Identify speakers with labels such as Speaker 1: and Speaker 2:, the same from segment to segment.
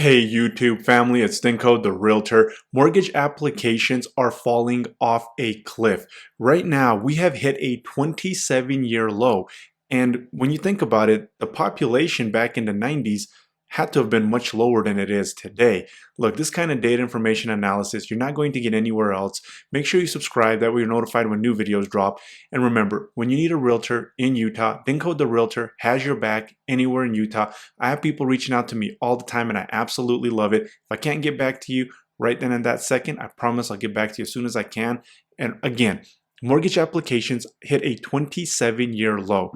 Speaker 1: Hey YouTube family, it's Dinko the Realtor. Mortgage applications are falling off a cliff. Right now, we have hit a 27-year low. And when you think about it, the population back in the 90s had to have been much lower than it is today. Look, this kind of data information analysis, you're not going to get anywhere else. Make sure you subscribe, that way you're notified when new videos drop. And remember, when you need a realtor in Utah, Dinko the Realtor has your back anywhere in Utah. I have people reaching out to me all the time and I absolutely love it. If I can't get back to you right then and that second, I promise I'll get back to you as soon as I can. And again, mortgage applications hit a 27-year low.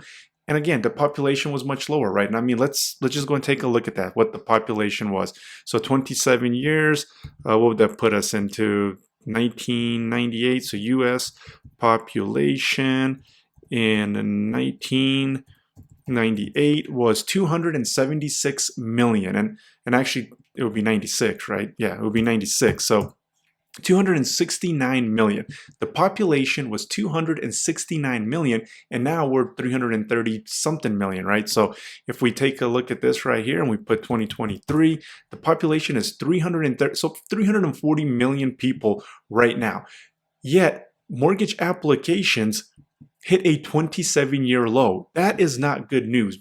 Speaker 1: And again, the population was much lower, right? And I mean, let's just go and take a look at that, what the population was. So 27 years, what would that put us into? 1998. So U.S. population in 1998 was 276 million. And actually, it would be 96, right? Yeah, it would be 96. So 269 million. The population was 269 million, and now we're 330 something million, right? So if we take a look at this right here and we put 2023, the population is 340 million people right now. Yet mortgage applications hit a 27-year low. That is not good news.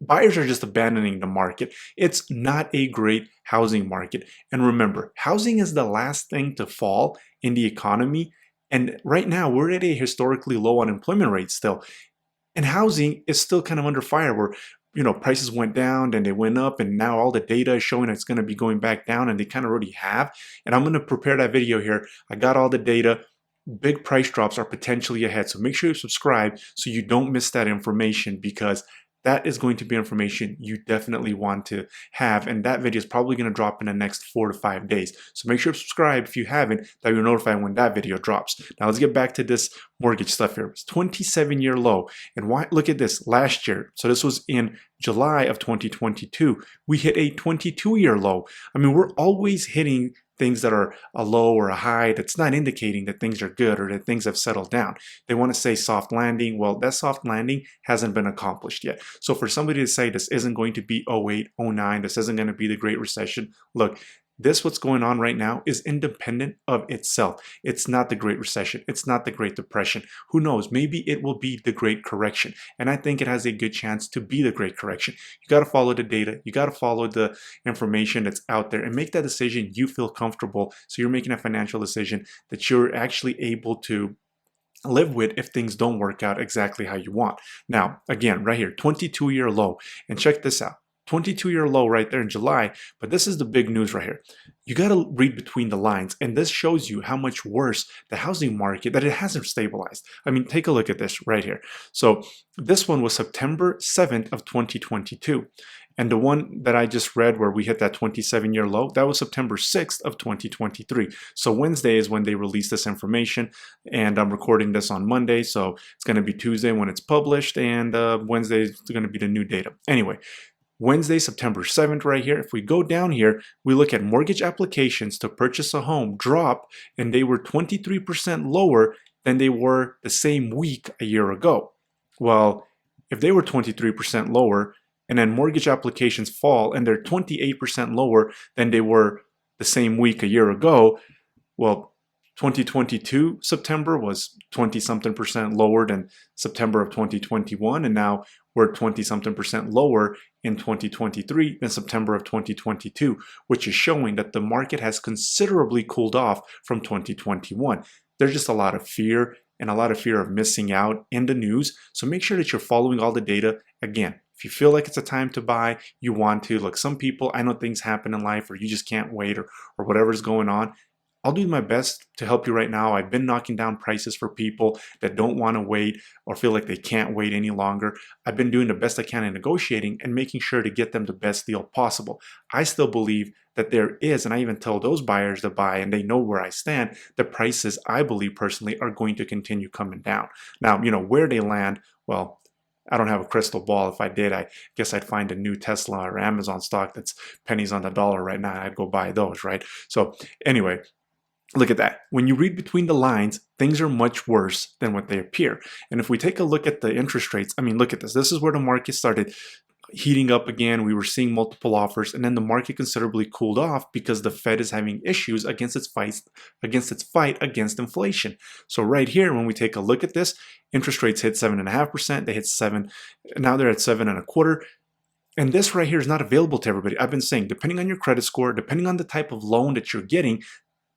Speaker 1: Buyers are just abandoning the market. It's not a great housing market. And remember, housing is the last thing to fall in the economy. And right now, we're at a historically low unemployment rate still. And housing is still kind of under fire where, prices went down, then they went up, and now all the data is showing it's going to be going back down, and they kind of already have. And I'm going to prepare that video here. I got all the data. Big price drops are potentially ahead. So make sure you subscribe so you don't miss that information, because that is going to be information you definitely want to have, and that video is probably going to drop in the next 4 to 5 days. So make sure to subscribe if you haven't, that you're notified when that video drops. Now let's get back to this mortgage stuff here. It's 27-year low, and why? Look at this last year. So this was in July of 2022. We hit a 22-year low. I mean, we're always hitting things that are a low or a high that's not indicating that things are good or that things have settled down. They want to say soft landing. Well, that soft landing hasn't been accomplished yet. So for somebody to say this isn't going to be 08, 09, this isn't going to be the Great Recession, look, what's going on right now is independent of itself. It's not the Great Recession. It's not the Great Depression. Who knows? Maybe it will be the Great Correction. And I think it has a good chance to be the Great Correction. You got to follow the data. You got to follow the information that's out there and make that decision you feel comfortable. So you're making a financial decision that you're actually able to live with if things don't work out exactly how you want. Now, again, right here, 22-year low. And check this out. 22-year low right there in July, but this is the big news right here. You got to read between the lines, and this shows you how much worse the housing market, that it hasn't stabilized. I mean, take a look at this right here. So this one was September 7th of 2022. And the one that I just read where we hit that 27-year low, that was September 6th of 2023. So Wednesday is when they released this information, and I'm recording this on Monday, so it's going to be Tuesday when it's published, and Wednesday is going to be the new data. Anyway, Wednesday, September 7th right here. If we go down here, we look at mortgage applications to purchase a home drop, and they were 23% lower than they were the same week a year ago. Well, if they were 23% lower, and then mortgage applications fall, and they're 28% lower than they were the same week a year ago, well, 2022 September was 20-something percent lower than September of 2021, and now we're 20-something percent lower in 2023 than September of 2022, which is showing that the market has considerably cooled off from 2021. There's just a lot of fear and a lot of fear of missing out in the news, so make sure that you're following all the data. Again, if you feel like it's a time to buy, you want to. Look, some people, I know things happen in life or you just can't wait or whatever's going on. I'll do my best to help you right now. I've been knocking down prices for people that don't want to wait or feel like they can't wait any longer. I've been doing the best I can in negotiating and making sure to get them the best deal possible. I still believe that there is, and I even tell those buyers to buy, and they know where I stand, the prices, I believe personally, are going to continue coming down. Now, where they land, well, I don't have a crystal ball. If I did, I guess I'd find a new Tesla or Amazon stock that's pennies on the dollar right now. I'd go buy those, right? So anyway, look at that. When you read between the lines, things are much worse than what they appear. And if we take a look at the interest rates, I mean, look at this. This is where the market started heating up again. We were seeing multiple offers, and then the market considerably cooled off because the Fed is having issues against its fight against inflation. So right here, when we take a look at this, interest rates hit 7.5%. They hit 7. Now they're at 7.25. And this right here is not available to everybody. I've been saying, depending on your credit score, depending on the type of loan that you're getting,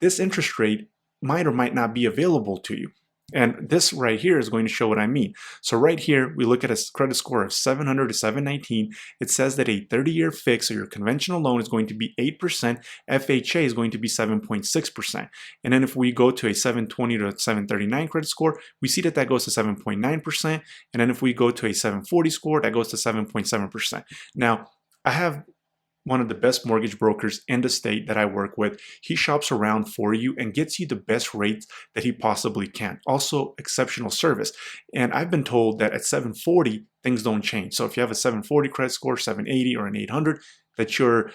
Speaker 1: this interest rate might or might not be available to you. And this right here is going to show what I mean. So right here, we look at a credit score of 700 to 719. It says that a 30-year fix or your conventional loan is going to be 8%. FHA is going to be 7.6%. And then if we go to a 720 to 739 credit score, we see that that goes to 7.9%. And then if we go to a 740 score, that goes to 7.7%. Now, I have one of the best mortgage brokers in the state that I work with. He shops around for you and gets you the best rates that he possibly can. Also, exceptional service. And I've been told that at 740, things don't change. So if you have a 740 credit score, 780 or an 800, that your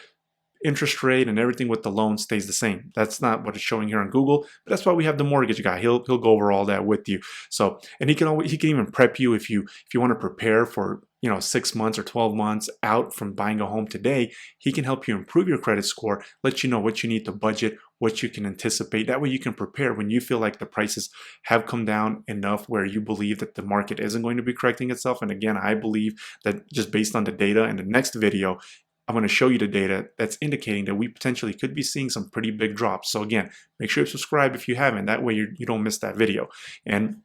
Speaker 1: interest rate and everything with the loan stays the same. That's not what it's showing here on Google, but that's why we have the mortgage guy. He'll go over all that with you. So, and he can even prep you if you want to prepare for 6 months or 12 months out from buying a home today. He can help you improve your credit score, let you know what you need to budget, what you can anticipate. That way you can prepare when you feel like the prices have come down enough where you believe that the market isn't going to be correcting itself. And again, I believe that just based on the data in the next video, I'm going to show you the data that's indicating that we potentially could be seeing some pretty big drops. So again, make sure you subscribe if you haven't. That way you don't miss that video. And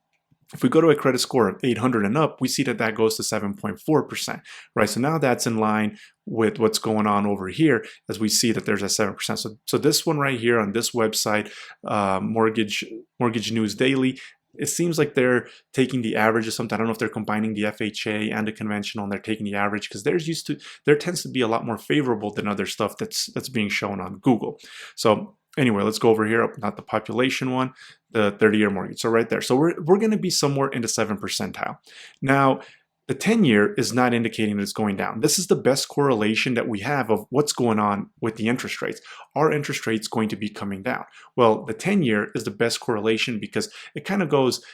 Speaker 1: if we go to a credit score of 800 and up, we see that that goes to 7.4%, right? So now that's in line with what's going on over here as we see that there's a 7%. So this one right here on this website, Mortgage News Daily, it seems like they're taking the average of something. I don't know if they're combining the FHA and the conventional and they're taking the average because there tends to be a lot more favorable than other stuff that's being shown on Google. So anyway, let's go over here, not the population one, the 30-year mortgage. So right there. So we're going to be somewhere in the 7th percentile. Now, the 10-year is not indicating that it's going down. This is the best correlation that we have of what's going on with the interest rates. Are interest rates going to be coming down? Well, the 10-year is the best correlation because it kind of goes,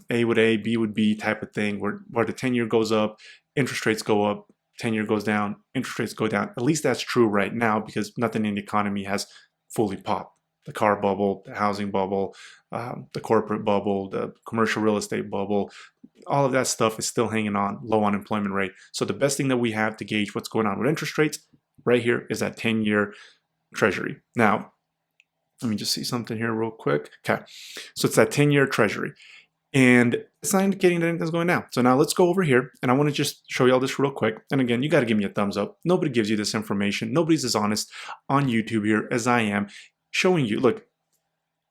Speaker 1: A with A, B with B type of thing, where the 10-year goes up, interest rates go up, 10-year goes down, interest rates go down. At least that's true right now because nothing in the economy has fully popped. The car bubble, the housing bubble, the corporate bubble, the commercial real estate bubble, all of that stuff is still hanging on, low unemployment rate. So the best thing that we have to gauge what's going on with interest rates right here is that 10-year treasury. Now, let me just see something here real quick. Okay, so it's that 10-year treasury. And it's not indicating that anything's going down. So now let's go over here and I want to just show you all this real quick. And again, you got to give me a thumbs up. Nobody gives you this information. Nobody's as honest on YouTube here as I am, showing you, look,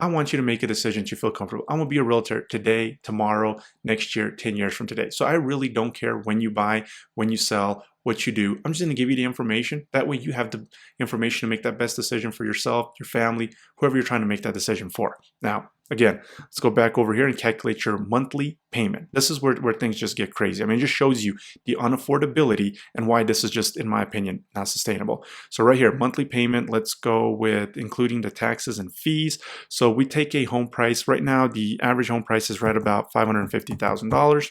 Speaker 1: I want you to make a decision to feel comfortable. I'm going to be a realtor today, tomorrow, next year, 10 years from today. So I really don't care when you buy, when you sell, what you do. I'm just going to give you the information. That way you have the information to make that best decision for yourself, your family, whoever you're trying to make that decision for. Now, again, let's go back over here and calculate your monthly payment. This is where things just get crazy. I mean, it just shows you the unaffordability and why this is just, in my opinion, not sustainable. So right here, monthly payment, let's go with including the taxes and fees. So we take a home price. Right now, the average home price is right about $550,000.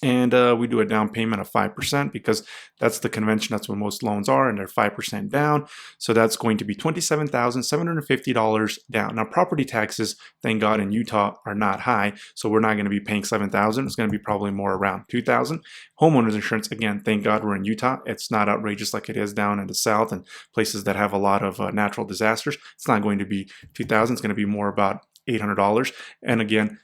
Speaker 1: And we do a down payment of 5% because that's the convention. That's what most loans are, and they're 5% down. So that's going to be $27,750 down. Now, property taxes, thank God, in Utah are not high, so we're not going to be paying $7,000. It's going to be probably more around $2,000. Homeowners insurance, again, thank God we're in Utah. It's not outrageous like it is down in the South and places that have a lot of natural disasters. It's not going to be $2,000. It's going to be more about $800. And again,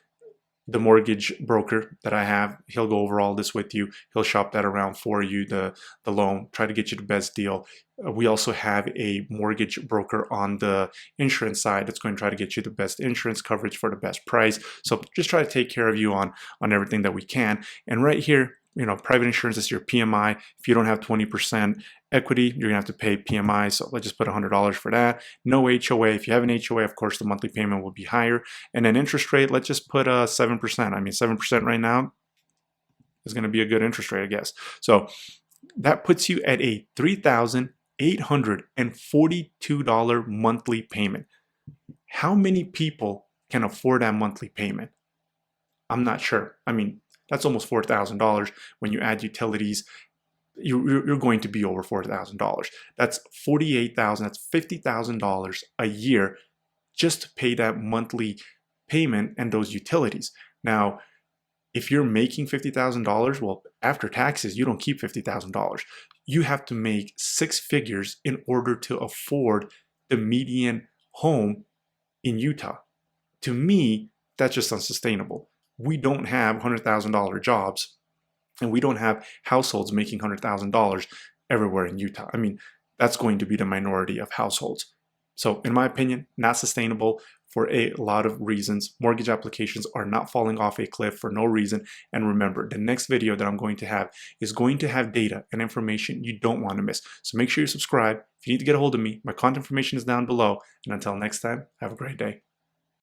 Speaker 1: the mortgage broker that I have, he'll go over all this with you. He'll shop that around for you, the loan, try to get you the best deal. We also have a mortgage broker on the insurance side that's going to try to get you the best insurance coverage for the best price. So just try to take care of you on everything that we can. And right here, private insurance is your PMI. If you don't have 20% equity, you're gonna have to pay PMI. So let's just put $100 for that. No HOA. If you have an HOA, of course, the monthly payment will be higher. And then interest rate, let's just put 7%. I mean, 7% right now is gonna be a good interest rate, I guess. So that puts you at a $3,842 monthly payment. How many people can afford that monthly payment? I'm not sure. I mean, that's almost $4,000 when you add utilities, you're going to be over $4,000. That's $48,000. That's $50,000 a year just to pay that monthly payment and those utilities. Now, if you're making $50,000, well, after taxes, you don't keep $50,000. You have to make six figures in order to afford the median home in Utah. To me, that's just unsustainable. We don't have $100,000 jobs, and we don't have households making $100,000 everywhere in Utah. I mean, that's going to be the minority of households. So in my opinion, not sustainable for a lot of reasons. Mortgage applications are not falling off a cliff for no reason. And remember, the next video that I'm going to have is going to have data and information you don't want to miss. So make sure you subscribe. If you need to get a hold of me, my contact information is down below. And until next time, have a great day.